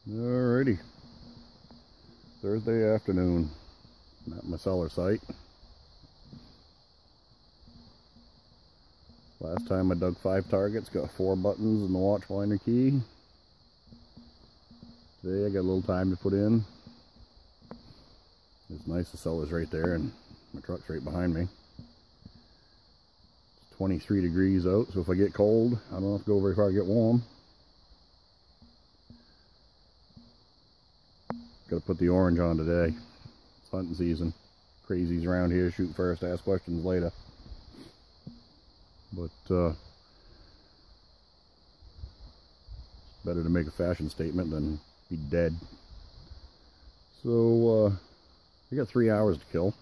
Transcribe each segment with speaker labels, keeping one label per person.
Speaker 1: Alrighty, Thursday afternoon. I'm at my cellar site. Last time I dug 5 targets, got 4 buttons and the watch winder key. Today I got a little time to put in. It's nice, the cellar's right there and my truck's right behind me. It's 23 degrees out, so if I get cold, I don't have to go very far to get warm. Got to put the orange on today. It's hunting season. Crazies around here shoot first, ask questions later. But better to make a fashion statement than be dead. So I got 3 hours to kill.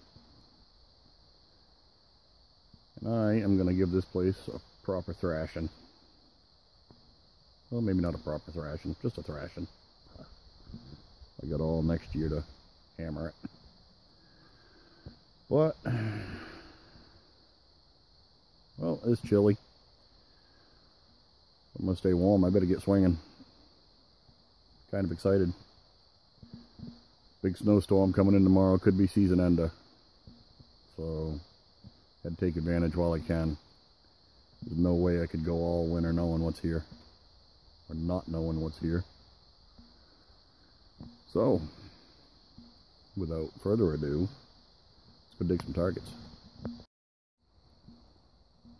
Speaker 1: And I am going to give this place a proper thrashing. Well, maybe not a proper thrashing, just a thrashing. I got all next year to hammer it. But, well, it's chilly. I'm going to stay warm. I better get swinging. Kind of excited. Big snowstorm coming in tomorrow. Could be season ender. So, had to take advantage while I can. There's no way I could go all winter knowing what's here. Or not knowing what's here. So, without further ado, let's go dig some targets.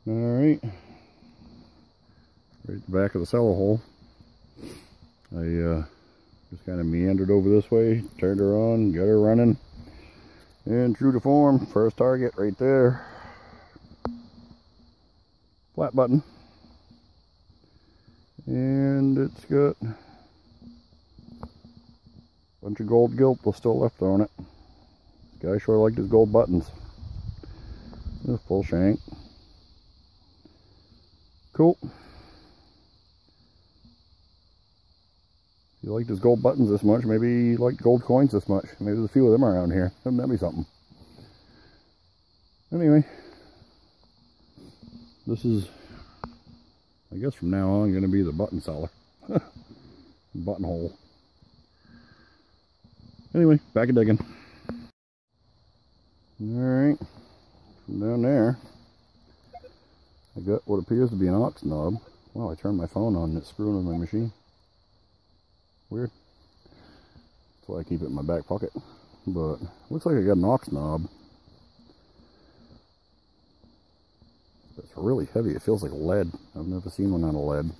Speaker 1: Alright, right at the back of the cellar hole. I just kind of meandered over this way, turned her on, got her running, and true to form, first target right there. Flat button. And it's got bunch of gold gilt still left on it. This guy sure liked his gold buttons. A full shank. Cool. If he liked his gold buttons this much, maybe he liked gold coins this much. Maybe there's a few of them around here. Wouldn't that be something? Anyway, this is, I guess from now on, going to be the button cellar. Button hole. Anyway, back at digging. Alright, from down there, I got what appears to be an ox knob. Wow, I turned my phone on and it's screwing with my machine. Weird. That's why I keep it in my back pocket. But, looks like I got an ox knob. It's really heavy, it feels like lead. I've never seen one out of lead.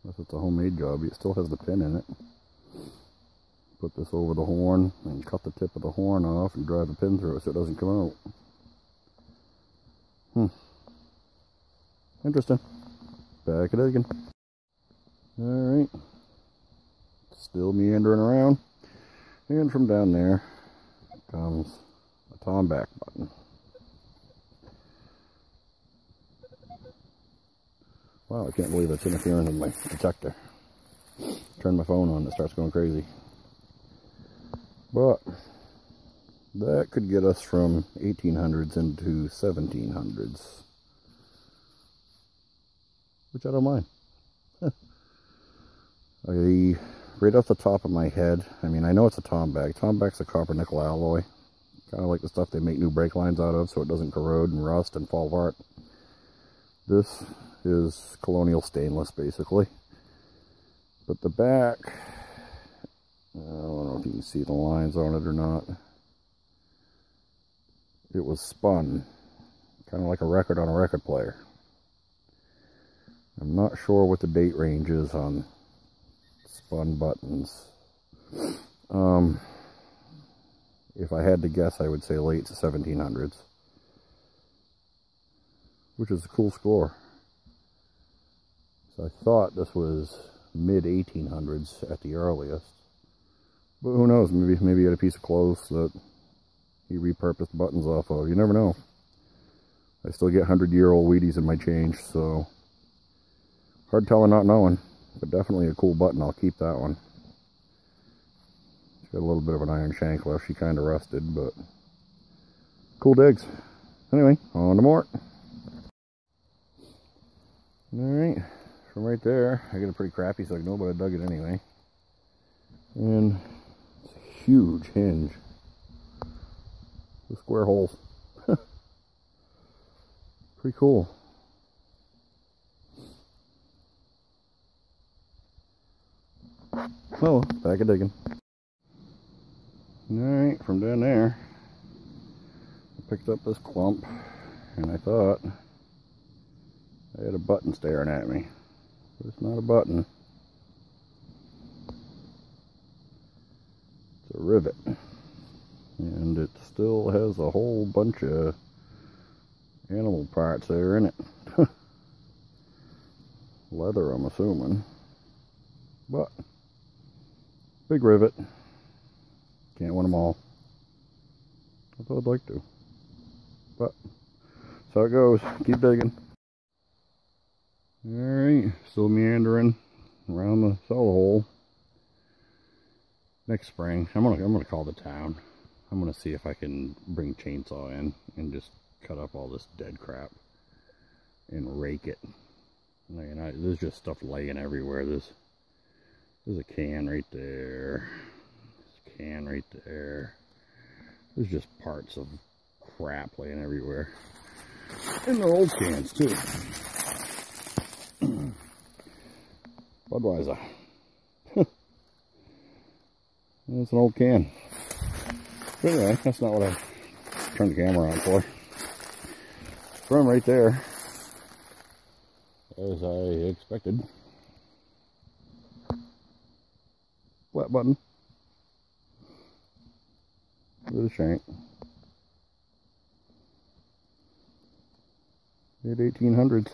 Speaker 1: Unless it's a homemade job, it still has the pin in it. Put this over the horn and cut the tip of the horn off and drive the pin through it so it doesn't come out. Interesting. Back at it again. Alright. Still meandering around. And from down there comes a tom back button. Wow, I can't believe that's interfering with my detector. Turn my phone on, it starts going crazy. But that could get us from 1800s into 1700s, which I don't mind. Right off the top of my head, I mean, I know it's a Tomback. Tomback's a copper nickel alloy, kind of like the stuff they make new brake lines out of so it doesn't corrode and rust and fall apart. This is colonial stainless, basically. But the back, I don't know if you can see the lines on it or not. It was spun, kind of like a record on a record player. I'm not sure what the date range is on spun buttons. If I had to guess, I would say late 1700s. Which is a cool score. So I thought this was mid 1800s at the earliest. But who knows, maybe he had a piece of clothes that he repurposed buttons off of. You never know. I still get 100-year-old Wheaties in my change, so hard telling not knowing. But definitely a cool button, I'll keep that one. It's got a little bit of an iron shank left, she kind of rusted, but cool digs. Anyway, on to more. Alright, from right there, I get a pretty crappy signal, but I dug it anyway. And it's a huge hinge with square holes. Pretty cool. Oh, back of digging. Alright, from down there, I picked up this clump, and I thought I had a button staring at me. But it's not a button. It's a rivet. And it still has a whole bunch of animal parts there in it. Leather, I'm assuming. But, big rivet. Can't win them all. I thought I'd like to. But, that's how it goes. Keep digging. Alright, still meandering around the cellar hole. Next spring, I'm gonna call the town. I'm gonna see if I can bring chainsaw in and just cut up all this dead crap and rake it. There's just stuff laying everywhere. There's a can right there. There's a can right there. There's just parts of crap laying everywhere. And they're old cans too. Budweiser. It's an old can. But anyway, that's not what I turned the camera on for. From right there, as I expected. Flat button. With a shank. Mid-1800s.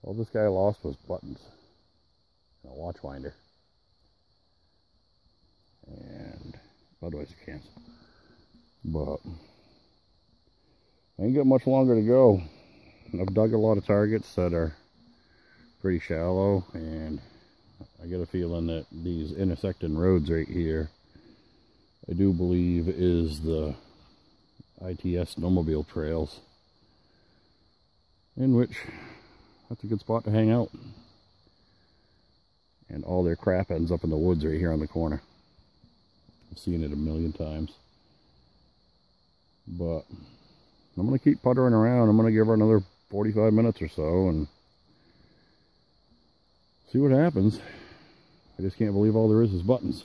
Speaker 1: All this guy lost was buttons and a watch winder and Budweiser cans. But I ain't got much longer to go. I've dug a lot of targets that are pretty shallow, and I get a feeling that these intersecting roads right here, I do believe is the ITS snowmobile trails, in which that's a good spot to hang out. And all their crap ends up in the woods right here on the corner. I've seen it a million times. But I'm going to keep puttering around. I'm going to give her another 45 minutes or so and see what happens. I just can't believe all there is buttons.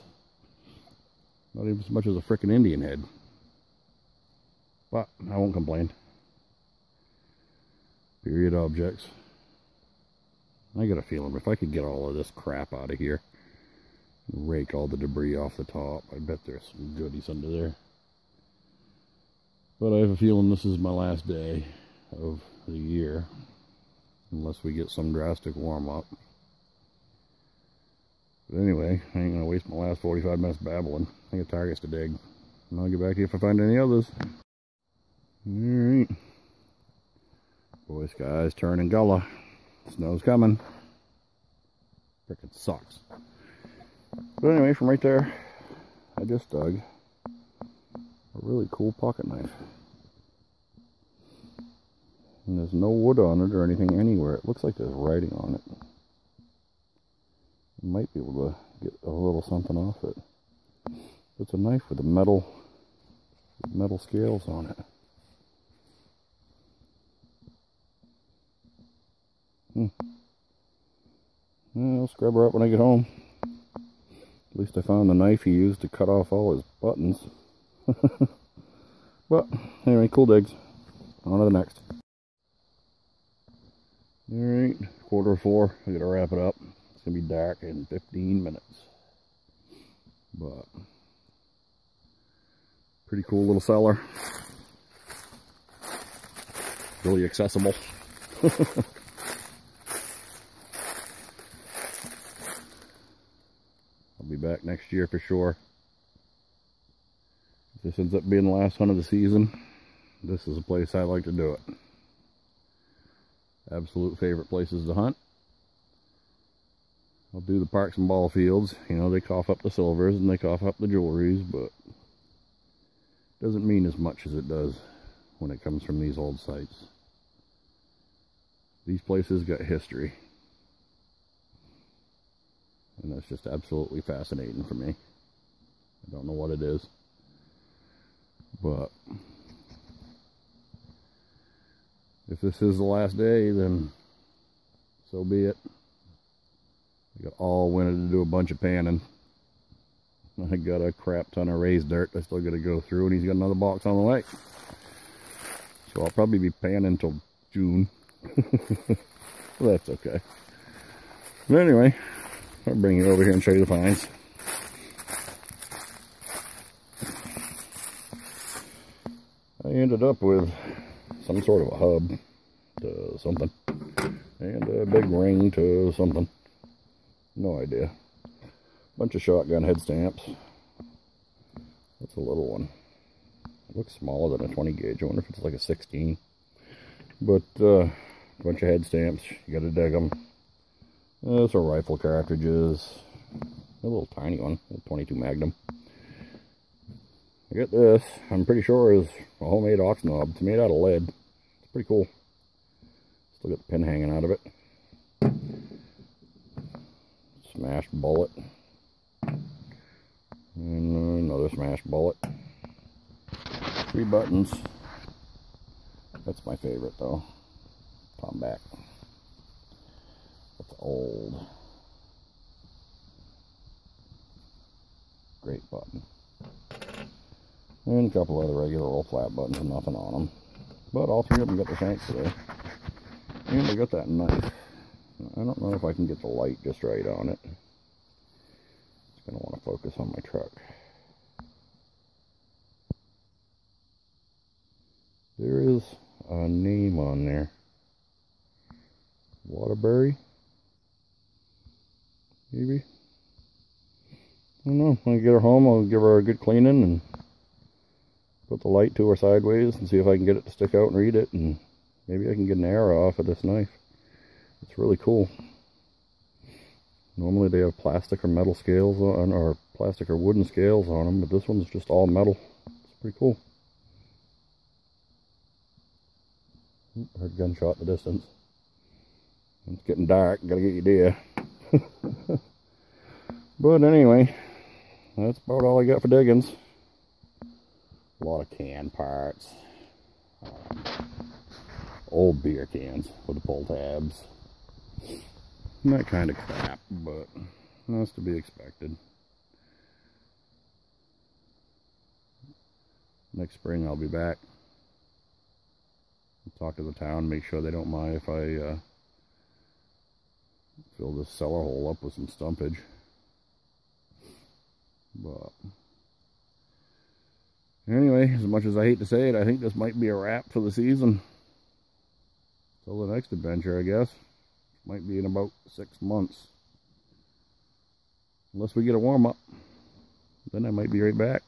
Speaker 1: Not even as much as a frickin' Indian head. But I won't complain. Period objects. I got a feeling if I could get all of this crap out of here, rake all the debris off the top, I bet there's some goodies under there. But I have a feeling this is my last day of the year, unless we get some drastic warm up. But anyway, I ain't gonna waste my last 45 minutes babbling. I got targets to dig, and I'll get back to you if I find any others. Alright. Boy, sky's turning gullah. Snow's coming. Frickin' sucks. But anyway, from right there, I just dug a really cool pocket knife. And there's no wood on it or anything anywhere. It looks like there's writing on it. I might be able to get a little something off it. It's a knife with metal scales on it. I'll scrub her up when I get home. At least I found the knife he used to cut off all his buttons. But anyway, cool digs. On to the next. Alright, 3:45. I gotta wrap it up. It's gonna be dark in 15 minutes. But pretty cool little cellar. Really accessible. I'll be back next year for sure. If this ends up being the last hunt of the season, this is a place I like to do it. Absolute favorite places to hunt. I'll do the parks and ball fields. You know, they cough up the silvers and they cough up the jewelries, but doesn't mean as much as it does when it comes from these old sites. These places got history. And that's just absolutely fascinating for me. I don't know what it is. But if this is the last day, then so be it. I got all winter to do a bunch of panning. I got a crap ton of raised dirt I still got to go through, and he's got another box on the way. So I'll probably be panning until June. Well, that's okay. But anyway, I'll bring you over here and show you the pines. I ended up with some sort of a hub to something, and a big ring to something. No idea. Bunch of shotgun head stamps. That's a little one. It looks smaller than a 20 gauge. I wonder if it's like a 16. But a bunch of head stamps. You gotta dig them. Some rifle cartridges. A little tiny one, a 22 Magnum. I got this. I'm pretty sure is a homemade ox knob. It's made out of lead. It's pretty cool. Still got the pin hanging out of it. Smashed bullet. And another smashed bullet. 3 buttons. That's my favorite though. Tom back. That's old. Great button. And a couple other regular old flat buttons with nothing on them. But all 3 of them got the shanks today. And I got that knife. I don't know if I can get the light just right on it. It's going to want to focus on my truck. There is a name on there. Waterbury? Maybe? I don't know. When I get her home, I'll give her a good cleaning and put the light to her sideways and see if I can get it to stick out and read it, and maybe I can get an arrow off of this knife. It's really cool. Normally they have plastic or metal scales on, or plastic or wooden scales on them, but this one's just all metal. It's pretty cool. Heard a gunshot in the distance. It's getting dark, gotta get your deer. But anyway, that's about all I got for diggings. A lot of can parts. Old beer cans with the pull tabs. And that kind of crap, but that's to be expected. Next spring I'll be back. Talk to the town, make sure they don't mind if I fill this cellar hole up with some stumpage. But anyway, as much as I hate to say it, I think this might be a wrap for the season. Till the next adventure, I guess. Might be in about 6 months. Unless we get a warm-up. Then I might be right back.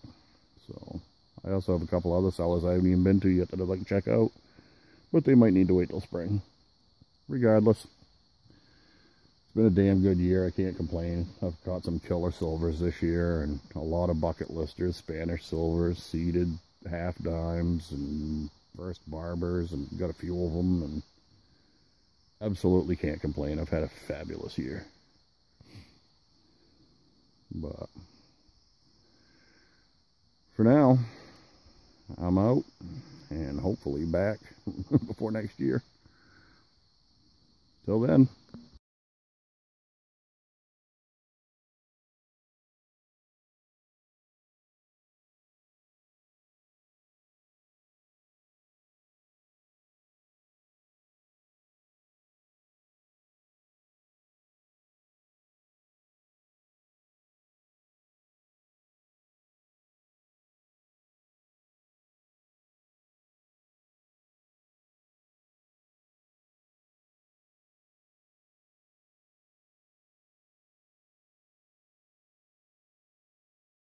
Speaker 1: So, I also have a couple other cellars I haven't even been to yet that I'd like to check out. But they might need to wait till spring. Regardless, it's been a damn good year. I can't complain. I've caught some killer silvers this year, and a lot of bucket listers, Spanish silvers, seeded half dimes, and first barbers, and got a few of them, and absolutely can't complain. I've had a fabulous year. But for now, I'm out, and hopefully back before next year. Till then.